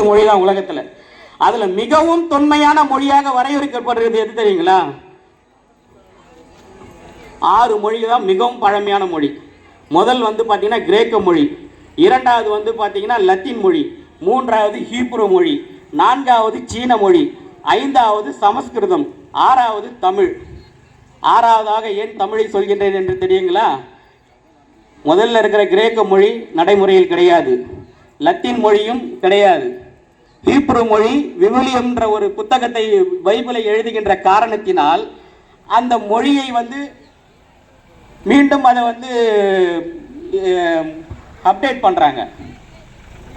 10 மொழி தான் உலகத்தில். அதில் மிகவும் தொன்மையான மொழியாக வரையறுக்கப்படுறது எது தெரியுங்களா? 6 மொழி தான் மிகவும் பழமையான மொழி. முதல் வந்து பார்த்தீங்கன்னா கிரேக்க மொழி, இரண்டாவது வந்து பார்த்தீங்கன்னா லத்தீன் மொழி, மூன்றாவது ஹீப்ரு மொழி, நான்காவது சீன மொழி, ஐந்தாவது சமஸ்கிருதம், ஆறாவது தமிழ். ஆறாவதாக ஏன் தமிழை சொல்கின்றேன் என்று தெரியுங்களா? முதல்ல இருக்கிற கிரேக்க மொழி நடைமுறையில் கிடையாது, லத்தீன் மொழியும் கிடையாது. ஹீப்ரு மொழி விவிலியம்ன்ற ஒரு புத்தகத்தை பைபிளை எழுதுகின்ற காரணத்தினால் அந்த மொழியை வந்து மீண்டும் அதை வந்து அப்டேட் பண்ணுறாங்க,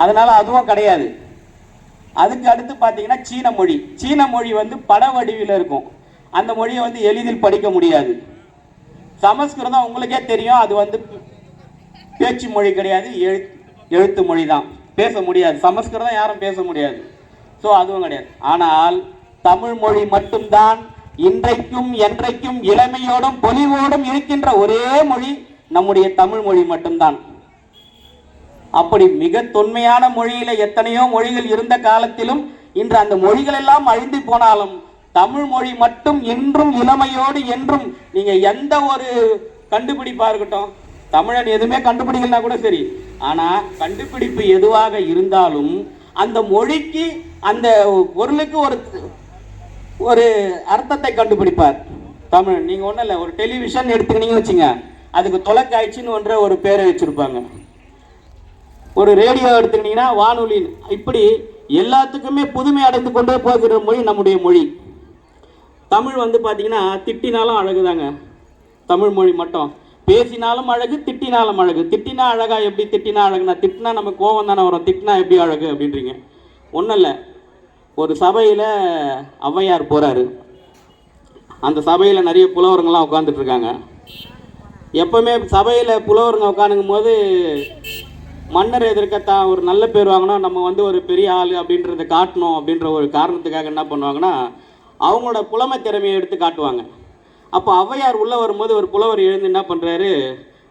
அதனால் அதுவும் கிடையாது. அதுக்கு அடுத்து பார்த்தீங்கன்னா சீன மொழி. சீன மொழி வந்து பட வடிவில் இருக்கும், அந்த மொழியை வந்து எளிதில் படிக்க முடியாது. சமஸ்கிருதம் உங்களுக்கே தெரியும், அது வந்து பேச்சு மொழி கிடையாது, எழுத்து மொழி தான், பேச முடியாது. சமஸ்கிருதம் யாரும் பேச முடியாது, ஸோ அதுவும் கிடையாது. ஆனால் தமிழ் மொழி மட்டும்தான் இன்றைக்கும் என்றைக்கும் இளமையோடும் பொலிவோடும் இருக்கின்ற ஒரே மொழி நம்முடைய தமிழ் மொழி மட்டும்தான். அப்படி மிக தொன்மையான மொழியில எத்தனையோ மொழிகள் இருந்த காலத்திலும் இன்று அந்த மொழிகள் எல்லாம் அழிந்து போனாலும் தமிழ் மொழி மட்டும் இன்றும் இளமையோடு என்றும். நீங்க எந்த ஒரு கண்டுபிடிப்பா இருக்கட்டும், தமிழன் எதுவுமே கண்டுபிடிக்கலனா கூட சரி, ஆனா கண்டுபிடிப்பு எதுவாக இருந்தாலும் அந்த மொழிக்கு அந்த பொருளுக்கு ஒரு அர்த்தத்தை கண்டுபிடிப்பார் தமிழ். நீங்க ஒன்றும் இல்லை, ஒரு டெலிவிஷன் எடுத்துக்கிட்டீங்கன்னு வச்சுங்க, அதுக்கு தொலைக்காட்சின்னு ஒன்ற ஒரு பேரை வச்சிருப்பாங்க. ஒரு ரேடியோ எடுத்துக்கிட்டீங்கன்னா வானொலி. இப்படி எல்லாத்துக்குமே புதுமை அடைந்து கொண்டே போகிற மொழி நம்முடைய மொழி. தமிழ் வந்து பார்த்தீங்கன்னா திட்டினாலும் அழகுதாங்க தமிழ் மொழி மட்டும். பேசினாலும் அழகு, திட்டினாலும் அழகு. திட்டினா அழகா? எப்படி திட்டினா அழகுனா? திட்டினா நம்ம கோவம் தானே வரும், திட்டினா எப்படி அழகு அப்படின்றீங்க? ஒன்றும் இல்லை, ஒரு சபையில் ஔவையார் போகிறாரு. அந்த சபையில் நிறைய புலவர்கள்லாம் உட்காந்துட்டு இருக்காங்க. எப்பவுமே சபையில் புலவருங்க உட்காந்துக்கும் போது மன்னர் எதிர்க்கத்தான் ஒரு நல்ல பேர் வாங்கணும், நம்ம வந்து ஒரு பெரிய ஆள் அப்படின்றத காட்டணும் அப்படின்ற ஒரு காரணத்துக்காக என்ன பண்ணுவாங்கன்னா அவங்களோட புலமை திறமையை எடுத்து காட்டுவாங்க. அப்போ ஔவையார் உள்ளே வரும்போது ஒரு புலவர் எழுந்து என்ன பண்ணுறாரு,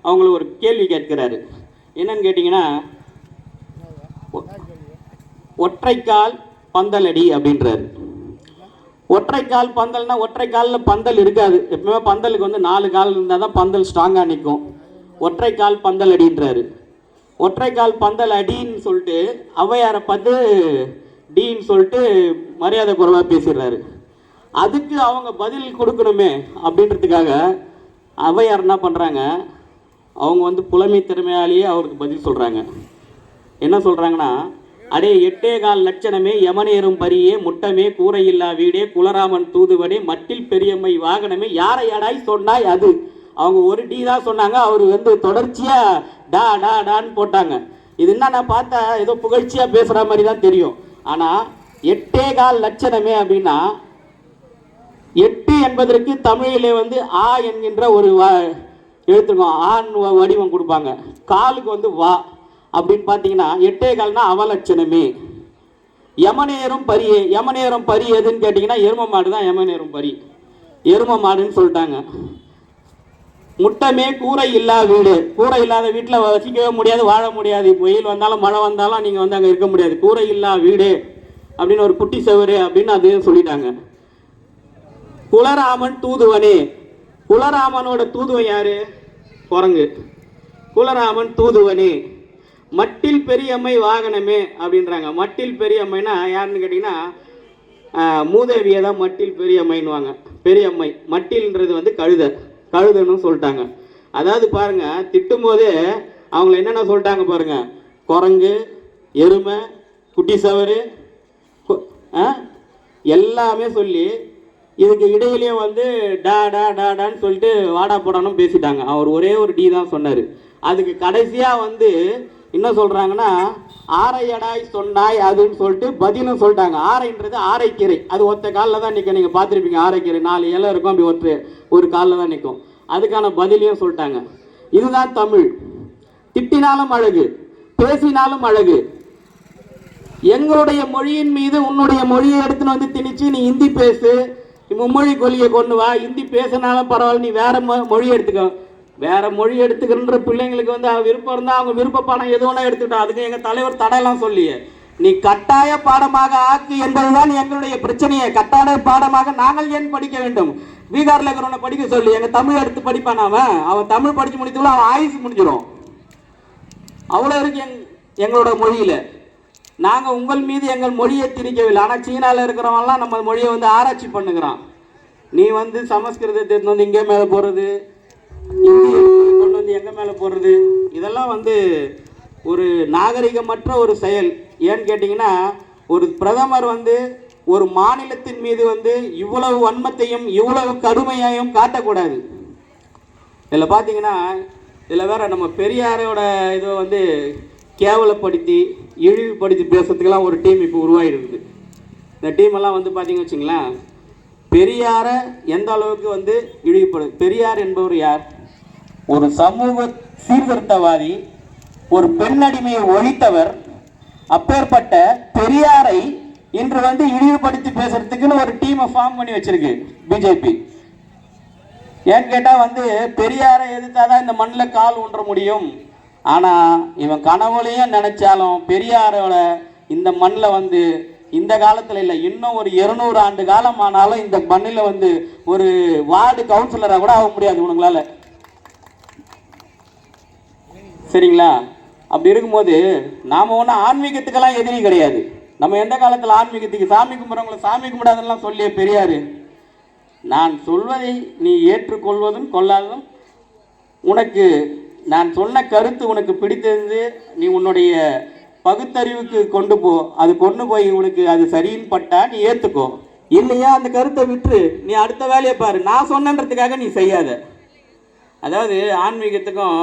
அவங்கள ஒரு கேள்வி கேட்கிறாரு. என்னன்னு கேட்டிங்கன்னா, ஒற்றைக்கால் பந்தலடி அப்படின்றாரு. ஒற்றைக்கால் பந்தல்னா ஒற்றை காலில் பந்தல் இருக்காது. எப்பவுமே பந்தலுக்கு வந்து 4 கால் இருந்தால் தான் பந்தல் ஸ்ட்ராங்காக நிற்கும். ஒற்றைக்கால் பந்தல் அடின்றாரு. ஒற்றைக்கால் பந்தல் அடின்னு சொல்லிட்டு ஔவையாரை பார்த்து டீன்னு சொல்லிட்டு மரியாதை குறைவாக பேசிடுறாரு. அதுக்கு அவங்க பதில் கொடுக்கணுமே அப்படின்றதுக்காக ஔவையார் என்ன பண்ணுறாங்க, அவங்க வந்து புலமை திறமையாலேயே அவருக்கு பதில் சொல்கிறாங்க. என்ன சொல்கிறாங்கன்னா, அடே 8 லட்சணமே யமனேறும் பரியே முட்டமே கூரையில்லா வீடே குலராமன் தூதுவனே மட்டில் பெரியம்மை வாகனமே யாரை அடாய் சொன்னாய் அது. அவங்க ஒரு டி தான் சொன்னாங்க, அவர் வந்து தொடர்ச்சியாக டா டா டான்னு போட்டாங்க. இது என்ன, நான் பார்த்தா ஏதோ புகழ்ச்சியாக பேசுகிற மாதிரி தான் தெரியும். ஆனால் 8 லட்சணமே அப்படின்னா 8 என்பதற்கு தமிழிலே வந்து ஆ என்கின்ற ஒரு எழுத்துருக்கோம், ஆண் வடிவம் கொடுப்பாங்க. காலுக்கு வந்து வா அப்படின்னு பார்த்தீங்கன்னா 8 அவலட்சணமே. யமனேறும் பரியே, யமனேறும் பரி எதுன்னு கேட்டிங்கன்னா எரும மாடு தான் யமனேறும் பரி, எரும மாடுன்னு சொல்லிட்டாங்க. முட்டமே கூரை இல்லா வீடு, கூரை இல்லாத வீட்டில் வசிக்கவே முடியாது, வாழ முடியாது. வெயில் வந்தாலும் மழை வந்தாலும் நீங்கள் வந்து அங்கே இருக்க முடியாது. கூரை இல்லா வீடு அப்படின்னு ஒரு குட்டி செவரு அப்படின்னு அதையும் சொல்லிட்டாங்க. குலராமன் தூதுவனே, குலராமனோட தூதுவன் யாரு? குரங்கு. குலராமன் தூதுவனே. மட்டில் பெரியம்மை வாகனமே அப்படின்றாங்க. மட்டில் பெரியம்மைனா யாருன்னு கேட்டிங்கன்னா மூதேவியை தான் மட்டில் பெரியம்மைன்னுவாங்க. பெரியம்மை, மட்டில்ன்றது வந்து கழுதன்னு சொல்லிட்டாங்க. அதாவது பாருங்க, திட்டும் போதே அவங்கள என்னென்ன சொல்லிட்டாங்க பாருங்க, குரங்கு, எருமை, குட்டி சவரு எல்லாமே சொல்லி இதுக்கு இடையிலேயே வந்து டா டா டா டான்னு சொல்லிட்டு வாடா போடான்னு பேசிட்டாங்க. அவர் ஒரே ஒரு டி தான் சொன்னார். அதுக்கு கடைசியாக வந்து என்ன சொல்கிறாங்கன்னா, ஆரையடாய் சொன்னாய் அதுன்னு சொல்லிட்டு பதிலும் சொல்லிட்டாங்க. ஆரைன்றது ஆரைக்கீரை, அது ஒத்த காலில் தான் நிற்கும். நீங்கள் பார்த்துருப்பீங்க, ஆரைக்கீரை 4 இலை இருக்கும், அப்படி ஒரு காலில் தான் நிற்கும். அதுக்கான பதிலையும் சொல்லிட்டாங்க. இதுதான் தமிழ். திட்டினாலும் அழகு, பேசினாலும் அழகு. எங்களுடைய மொழியின் மீது உன்னுடைய மொழியை எடுத்துன்னு வந்து திணிச்சு நீ ஹிந்தி பேசு, மும்மொழி கொள்கையை கொண்டு வா, ஹிந்தி பேசினாலும் பரவாயில்ல, நீ வேற மொழி எடுத்துக்கோ. வேற மொழி எடுத்துக்கின்ற பிள்ளைங்களுக்கு வந்து விருப்பம் இருந்தால் அவங்க விருப்ப பணம் எது வேணா எடுத்துக்கிட்டோம். அதுக்கு எங்கள் தலைவர் தடையெல்லாம் சொல்லியே. நீ கட்டாய பாடமாக ஆக்கு என்பதுதான் எங்களுடைய பிரச்சனையை. கட்டாய பாடமாக நாங்கள் ஏன் படிக்க வேண்டும்? பீகார்ல இருக்கிறவனை படிக்க சொல்லி எங்க தமிழ் எடுத்து படிப்பான். அவன் தமிழ் படிச்சு முடித்துக்குள்ள அவன் ஆயுசு முடிஞ்சிடும். அவ்வளவு இருக்கு எங்களோட மொழியில. நாங்க உங்கள் மீது எங்கள் மொழியை திணிக்கவில்லை. ஆனா சீனால இருக்கிறவன்லாம் நம்ம மொழியை வந்து ஆராய்ச்சி பண்ணுகிறான். நீ வந்து சமஸ்கிருதத்தை வந்து இங்கே மேல போறது, கொண்டு வந்து எங்க மேல போடுறது, இதெல்லாம் வந்து ஒரு நாகரிகமற்ற ஒரு செயல். ஏன்னு கேட்டிங்கன்னா, ஒரு பிரதமர் வந்து ஒரு மாநிலத்தின் மீது வந்து இவ்வளவு வன்மத்தையும் இவ்வளவு கடுமையையும் காட்டக்கூடாது. இதில் பார்த்தீங்கன்னா, இதில் வேற நம்ம பெரியாரோட இதை வந்து கேவலப்படுத்தி இழிவுபடுத்தி பேசுறதுக்கெல்லாம் ஒரு டீம் இப்போ உருவாகிருக்குது. இந்த டீமெல்லாம் வந்து பார்த்தீங்கன்னு வச்சுங்களேன், பெரியாரை எந்த அளவுக்கு வந்து இழிவுபடு. பெரியார் என்பவர் யார்? ஒரு சமூக சீர்திருத்தவாதி, ஒரு பெண்ணடிமையை ஒழித்தவர். அப்பேற்பட்ட பெரியாரை இன்று வந்து இழிவுபடுத்தி பேசுறதுக்குன்னு ஒரு டீமை ஃபார்ம் பண்ணி வச்சிருக்கு பிஜேபி. ஏன்னு கேட்டா வந்து பெரியாரை எதிர்த்தாதான் இந்த மண்ணில் கால் ஊன்ற முடியும். ஆனா இவன் கனவுலையும் நினைச்சாலும் பெரியாரோட இந்த மண்ணில் வந்து இந்த காலத்துல இல்லை, இன்னும் ஒரு 200 ஆண்டு காலம் ஆனாலும் இந்த மண்ணில் வந்து ஒரு வார்டு கவுன்சிலரா கூட ஆக முடியாது உங்களால. சரிங்களா? அப்படி இருக்கும்போது நாம ஒன்றும் ஆன்மீகத்துக்கெல்லாம் எதிரி கிடையாது. நம்ம எந்த காலத்தில் ஆன்மீகத்துக்கு சாமி கும்பிட்றவங்களை சாமி கும்பிடாதெல்லாம் சொல்லிய பெரியாரு. நான் சொல்வதை நீ ஏற்றுக்கொள்வதும் கொள்ளாததும் உனக்கு, நான் சொன்ன கருத்து உனக்கு பிடித்திருந்து நீ உன்னுடைய பகுத்தறிவுக்கு கொண்டு போ. அது கொண்டு போய் உனக்கு அது சரின்னு பட்டா நீ ஏற்றுக்கோ. இல்லையா அந்த கருத்தை விட்டு நீ அடுத்த வேலையை பாரு. நான் சொன்னன்றதுக்காக நீ செய்யாத. அதாவது ஆன்மீகத்துக்கும்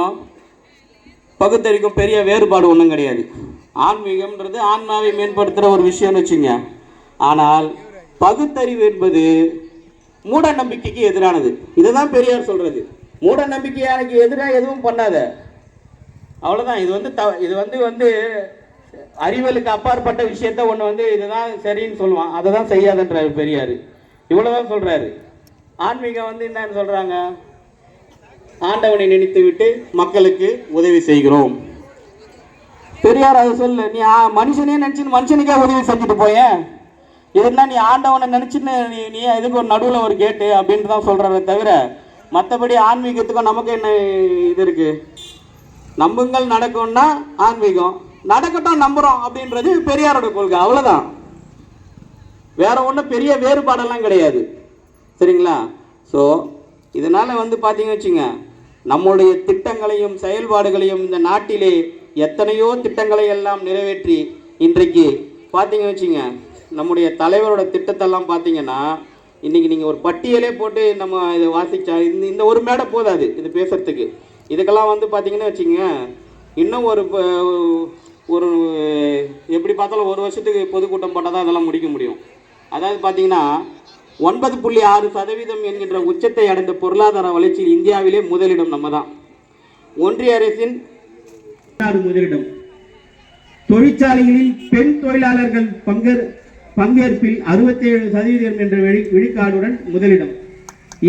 பகுத்தறிவுக்கும் பெரிய வேறுபாடு ஒன்றும் கிடையாது. ஆன்மீகம்ன்றது ஆன்மாவை மேம்படுத்துகிற ஒரு விஷயம்னு வச்சுங்க. ஆனால் பகுத்தறிவு என்பது மூட நம்பிக்கைக்கு எதிரானது. இதுதான் பெரியார் சொல்றது. மூட நம்பிக்கையானுக்கு எதிராக எதுவும் பண்ணாத, அவ்வளோதான். இது வந்து அறிவியலுக்கு அப்பாற்பட்ட விஷயத்த ஒன்று வந்து இதுதான் சரின்னு சொல்லுவான், அதை தான் செய்யாதுன்றாரு பெரியார். இவ்வளோதான் சொல்றாரு. ஆன்மீகம் வந்து என்னன்னு சொல்றாங்க? ஆண்டவனை நினைத்து விட்டு மக்களுக்கு உதவி செய்கிறோம். பெரியார் அதை சொல்ல, நீ மனுஷனே நினைச்சு மனுஷனுக்கே உதவி செஞ்சுட்டு போய, இதுனா நீ ஆண்டவனை நினைச்சுன்னு நீ இதுக்கு ஒரு நடுவில் ஒரு கேட்டு அப்படின்ட்டு தான் சொல்றத தவிர மற்றபடி ஆன்மீகத்துக்கும் நமக்கு என்ன இது இருக்கு? நம்புங்கள் நடக்கும்னா ஆன்மீகம், நடக்கட்டும் நம்புறோம் அப்படின்றது பெரியாரோட கொள்கை, அவ்வளவுதான். வேற ஒன்றும் பெரிய வேறுபாடெல்லாம் கிடையாது. சரிங்களா? ஸோ இதனால வந்து பார்த்தீங்கன்னு வச்சுங்க, நம்முடைய திட்டங்களையும் செயல்பாடுகளையும் இந்த நாட்டிலே எத்தனையோ திட்டங்களை எல்லாம் நிறைவேற்றி இன்றைக்கு பார்த்தீங்கன்னு வச்சுங்க, நம்முடைய தலைவரோட திட்டத்தெல்லாம் பார்த்தீங்கன்னா இன்றைக்கி நீங்கள் ஒரு பட்டியலே போட்டு நம்ம இதை வாசிச்சா இந்த ஒரு மேடை போதாது இது பேசுகிறதுக்கு. இதுக்கெல்லாம் வந்து பார்த்தீங்கன்னு வச்சுங்க, இன்னும் ஒரு எப்படி பார்த்தாலும் 1 வருஷத்துக்கு பொதுக்கூட்டம் போட்டால் தான் அதெல்லாம் முடிக்க முடியும். அதாவது பார்த்தீங்கன்னா 9.6% என்கின்ற உச்சத்தை அடைந்த பொருளாதார வளர்ச்சியில் இந்தியாவிலே முதலிடம் நம்ம தான். ஒன்றிய அரசின் முதலிடம். தொழிற்சாலைகளில் பெண் தொழிலாளர்கள் பங்கேற்பில் 67% என்ற விழுக்காடுடன் முதலிடம்.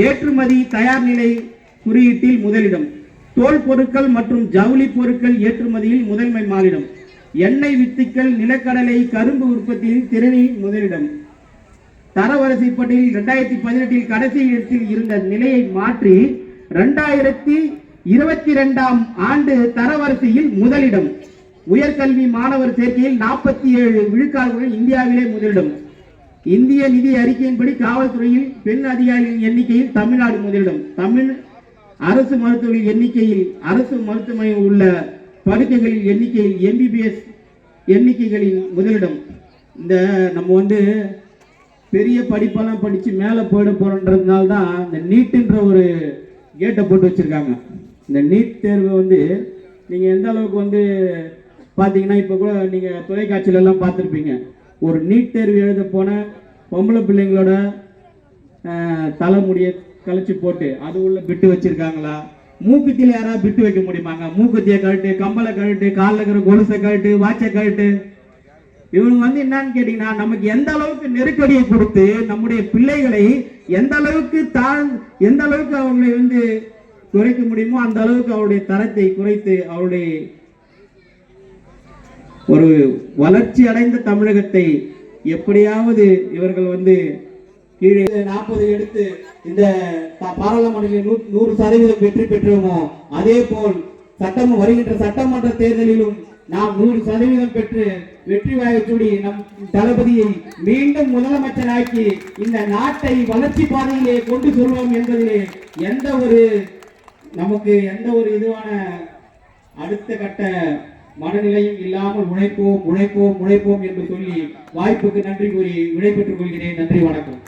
ஏற்றுமதி தயார் நிலை குறியீட்டில் முதலிடம். தோல் பொருட்கள் மற்றும் ஜவுளி பொருட்கள் ஏற்றுமதியில் முதன்மை மாநிலம். எண்ணெய் வித்துக்கள், நிலக்கடலை, கரும்பு உற்பத்தியில் திறனில் முதலிடம். தரவரிசை பட்டியலில் 2018 கடைசி இடத்தில் இருந்த நிலையை மாற்றி 2022 ஆண்டு தரவரிசையில் முதலிடம். உயர்கல்வி மாணவர் சேர்க்கையில் 47 விழுக்காடுடன் இந்தியாவிலே முதலிடம். இந்திய நிதி அறிக்கையின்படி காவல்துறையில் பெண் அதிகாரிகளின் எண்ணிக்கையில் தமிழ்நாடு முதலிடம். அரசு மருத்துவர்களின் எண்ணிக்கையில், அரசு மருத்துவமனையில் உள்ள படுக்கைகளின் எண்ணிக்கையில், MBBS எண்ணிக்கைகளின் முதலிடம். இந்த நம்ம வந்து பெரிய படிப்பெல்லாம் படித்து மேலே போயிட போகிறோன்றதுனால தான் இந்த நீட்டுன்ற ஒரு கேட்டை போட்டு வச்சுருக்காங்க. இந்த நீட் தேர்வு வந்து நீங்கள் எந்த அளவுக்கு வந்து பார்த்தீங்கன்னா, இப்போ கூட நீங்கள் தொலைக்காட்சியிலெல்லாம் பார்த்துருப்பீங்க. ஒரு நீட் தேர்வு எழுத போன பொம்பளை பிள்ளைங்களோட தலைமுடியை கழிச்சு போட்டு அது உள்ள பிட்டு வச்சுருக்காங்களா? மூக்குத்தியில் யாராவது பிட்டு வைக்க முடியுமாங்க? மூக்குத்தியை கழட்டு, கம்பளை கழட்டு, காலில் இருக்கிற கொலுசை கழட்டு, வாட்சை கழட்டு. இவனுக்கு வந்து என்னன்னு கேட்டீங்கன்னா, நமக்கு எந்த அளவுக்கு நெருக்கடியை கொடுத்து நம்முடைய பிள்ளைகளை எந்த அளவுக்கு அவங்களை வந்து குறைக்க முடியுமோ அந்த அளவுக்கு அவருடைய தரத்தை குறைத்து அவருடைய ஒரு வளர்ச்சி அடைந்த தமிழகத்தை எப்படியாவது இவர்கள் வந்து கீழே 40 எடுத்து இந்த பாராளுமன்றத்தில் 100% வெற்றி பெற்றோமோ அதே போல் வருகின்ற சட்டமன்ற தேர்தலிலும் நாம் 100% பெற்று வெற்றி வாய்ச்சூடி நம் தளபதியை மீண்டும் முதலமைச்சராக்கி இந்த நாட்டை வளர்ச்சி பாதையிலே கொண்டு செல்வோம் என்பதிலே நமக்கு எந்த ஒரு இதுவான அடுத்த கட்ட மனநிலையும் இல்லாமல் உழைப்போம் உழைப்போம் உழைப்போம் என்று சொல்லி வாய்ப்புக்கு நன்றி கூறி விடைபெற்றுக் கொள்கிறேன். நன்றி, வணக்கம்.